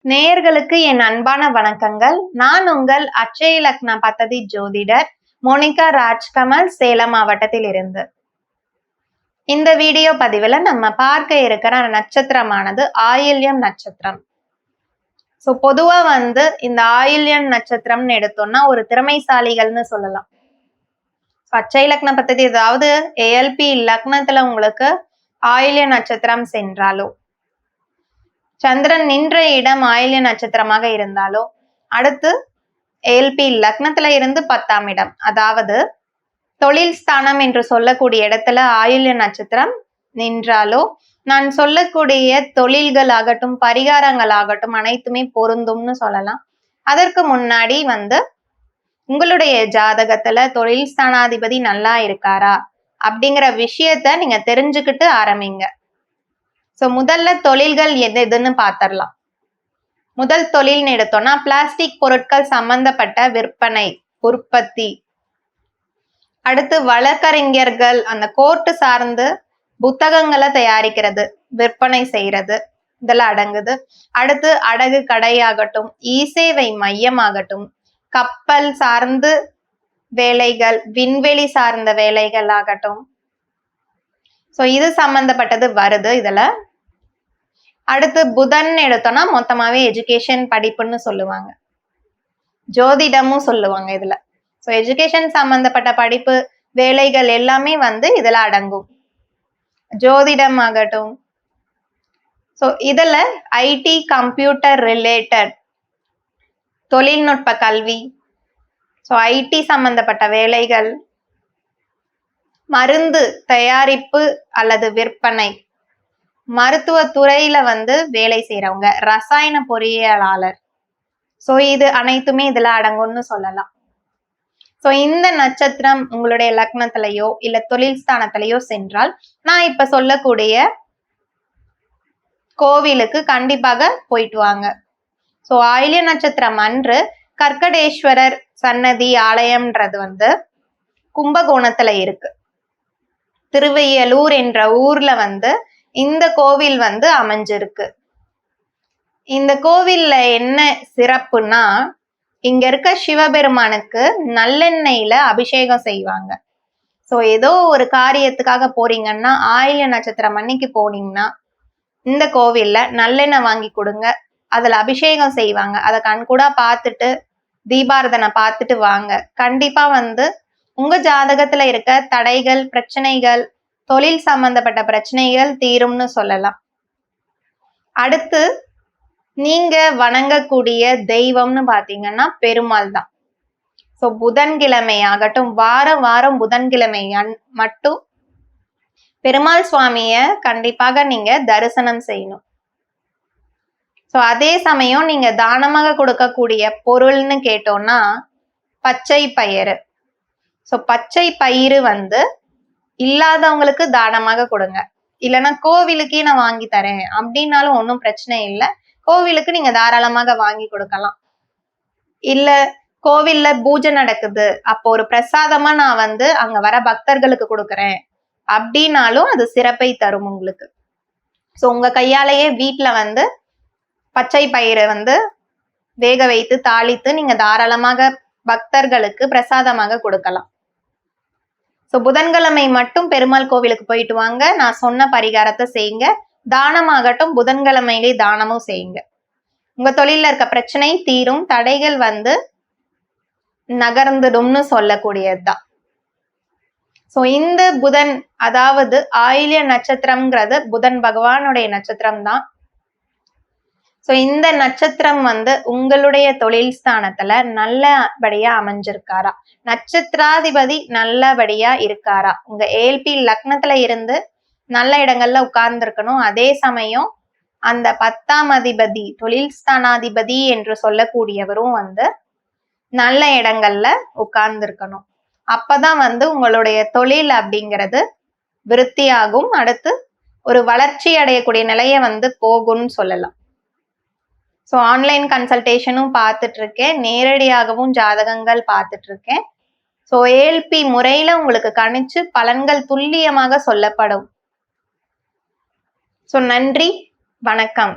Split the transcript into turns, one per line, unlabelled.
நேயர்களுக்கு என் அன்பான வணக்கங்கள். நான் உங்கள் அட்சய லக்ன பத்ததி ஜோதிடர் மோனிகா ராஜ்கமல், சேலம் மாவட்டத்தில் இருந்து. இந்த வீடியோ பதிவுல நம்ம பார்க்க இருக்கிற நட்சத்திரமானது ஆயில்யம் நட்சத்திரம். பொதுவா இந்த ஆயில்யம் நட்சத்திரம்னு எடுத்தோம்னா ஒரு திறமைசாலிகள்னு சொல்லலாம். அட்சய லக்ன பத்ததி, அதாவது ஏஎல்பி லக்னத்துல உங்களுக்கு ஆயில்ய நட்சத்திரம் சென்றாலோ, சந்திரன் நின்ற இடம் ஆயில்ய நட்சத்திரமாக இருந்தாலோ, அடுத்து ஏஎல்பி லக்னத்துல இருந்து 10ஆம் இடம், அதாவது தொழில் ஸ்தானம் என்று சொல்லக்கூடிய இடத்துல ஆயில்ய நட்சத்திரம் நின்றாலோ, நான் சொல்லக்கூடிய தொழில்கள் ஆகட்டும், பரிகாரங்கள் ஆகட்டும், அனைத்துமே பொருந்தும்னு சொல்லலாம். அதற்கு முன்னாடி உங்களுடைய ஜாதகத்துல தொழில் ஸ்தானாதிபதி நல்லா இருக்காரா அப்படிங்கிற விஷயத்த நீங்க தெரிஞ்சுக்கிட்டு ஆரம்பிங்க. முதல்ல தொழில்கள் எதுன்னு பாத்திரலாம். முதல் தொழில்னு எடுத்தோம்னா பிளாஸ்டிக் பொருட்கள் சம்பந்தப்பட்ட விற்பனை, உற்பத்தி. அடுத்து வழக்கறிஞர்கள் அந்த கோர்ட்டு சார்ந்து புத்தகங்களை தயாரிக்கிறது, விற்பனை செய்யறது, இதெல்லாம் அடங்குது. அடுத்து அடகு கடையாகட்டும், இசேவை மையமாகட்டும், கப்பல் சார்ந்து வேலைகள், விண்வெளி சார்ந்த வேலைகள் ஆகட்டும், இது சம்பந்தப்பட்டது வருது இதுல. அடுத்து புதன் எடுத்தோம்னா மொத்தமாவே எஜுகேஷன் படிப்புன்னு சொல்லுவாங்க, ஜோதிடமும் சொல்லுவாங்க இதுல. எஜுகேஷன் சம்பந்தப்பட்ட படிப்பு வேலைகள் எல்லாமே இதுல அடங்கும், ஜோதிடம் ஆகட்டும். இதுல ஐடி, கம்ப்யூட்டர் ரிலேட்டட் தொழில்நுட்ப கல்வி, ஐடி சம்பந்தப்பட்ட வேலைகள், மருந்து தயாரிப்பு அல்லது விற்பனை, மருத்துவ துறையில வேலை செய்யறவங்க, ரசாயன பொறியியலாளர், இது அனைத்துமே இதுல அடங்கும்னு சொல்லலாம். இந்த நட்சத்திரம் உங்களுடைய லக்னத்திலேயோ இல்ல தொழில் ஸ்தானத்திலேயோ சென்றால், நான் இப்ப சொல்லக்கூடிய கோவிலுக்கு கண்டிப்பாக போயிட்டு வாங்க. ஆயில்ய நட்சத்திரம் அன்று கர்க்கடேஸ்வரர் சன்னதி ஆலயம்ன்றது கும்பகோணத்துல இருக்கு. திருவையலூர் என்ற ஊர்ல இந்த கோவில் அமைஞ்சிருக்கு. இந்த கோவில்ல என்ன சிறப்புன்னா, இங்க இருக்க சிவபெருமானுக்கு நல்லெண்ணெயில அபிஷேகம் செய்வாங்க. ஏதோ ஒரு காரியத்துக்காக போறீங்கன்னா, ஆயில்ய நட்சத்திரம் அன்னைக்கு போனீங்கன்னா இந்த கோவில்ல நல்லெண்ணெய் வாங்கி கொடுங்க, அதுல அபிஷேகம் செய்வாங்க. அதை கண்கூடா பார்த்துட்டு, தீபாரதனை பார்த்துட்டு வாங்க. கண்டிப்பா உங்க ஜாதகத்துல இருக்க தடைகள், பிரச்சனைகள், தொழில் சம்பந்தப்பட்ட பிரச்சனைகள் தீரும்னு சொல்லலாம். அடுத்து நீங்க வணங்கக்கூடிய தெய்வம்னு பாத்தீங்கன்னா பெருமாள் தான். புதன்கிழமை ஆகட்டும், வாரம் புதன்கிழமை மட்டும் பெருமாள் சுவாமிய கண்டிப்பாக நீங்க தரிசனம் செய்யணும். அதே சமயம் நீங்க தானமாக கொடுக்கக்கூடிய பொருள்னு கேட்டோம்னா பச்சை பயிறு. பச்சை பயிறு இல்லாதவங்களுக்கு தானமாக கொடுங்க. இல்லைன்னா கோவிலுக்கே நான் வாங்கி தரேன் அப்படின்னாலும் ஒன்றும் பிரச்சனை இல்லை, கோவிலுக்கு நீங்க தாராளமாக வாங்கி கொடுக்கலாம். இல்ல கோவில்ல பூஜை நடக்குது, அப்போ ஒரு பிரசாதமா நான் அங்க வர பக்தர்களுக்கு கொடுக்கறேன் அப்படின்னாலும் அது சிறப்பை தரும் உங்களுக்கு. உங்க கையாலேயே வீட்டுல பச்சை பயிரை வேக வைத்து தாளித்து நீங்க தாராளமாக பக்தர்களுக்கு பிரசாதமாக கொடுக்கலாம். புதன்கிழமை மட்டும் பெருமாள் கோவிலுக்கு போயிட்டு வாங்க, நான் சொன்ன பரிகாரத்தை செய்யுங்க. தானமாகட்டும், புதன்கிழமையிலே தானமும் செய்யுங்க. உங்க தொழில இருக்க பிரச்சனை தீரும், தடைகள் நகர்ந்துடும்னு சொல்லக்கூடியதுதான். இந்த புதன், அதாவது ஆயில்ய நட்சத்திரம்ங்கிறது புதன் பகவானுடைய நட்சத்திரம் தான். இந்த நட்சத்திரம் உங்களுடைய தொழில் ஸ்தானத்துல நல்லபடியா அமைஞ்சிருக்காரா, நட்சத்திராதிபதி நல்லபடியா இருக்காரா, உங்க ஏஎல்பி லக்னத்துல இருந்து நல்ல இடங்கள்ல உட்கார்ந்து இருக்கணும். அதே சமயம் அந்த 10ஆம் அதிபதி, தொழில் ஸ்தானாதிபதி என்று சொல்லக்கூடியவரும் நல்ல இடங்கள்ல உட்கார்ந்து இருக்கணும். அப்பதான் உங்களுடைய தொழில் அப்படிங்கிறது விருத்தியாகும், அடுத்து ஒரு வளர்ச்சி அடையக்கூடிய நிலைய போகும்னு சொல்லலாம். ஆன்லைன் கன்சல்டேஷனும் பார்த்துட்டு இருக்கேன், நேரடியாகவும் ஜாதகங்கள் பார்த்துட்டு இருக்கேன். ஏஎல்பி முறையில உங்களுக்கு கணிச்சு பலன்கள் துல்லியமாக சொல்லப்படும். நன்றி, வணக்கம்.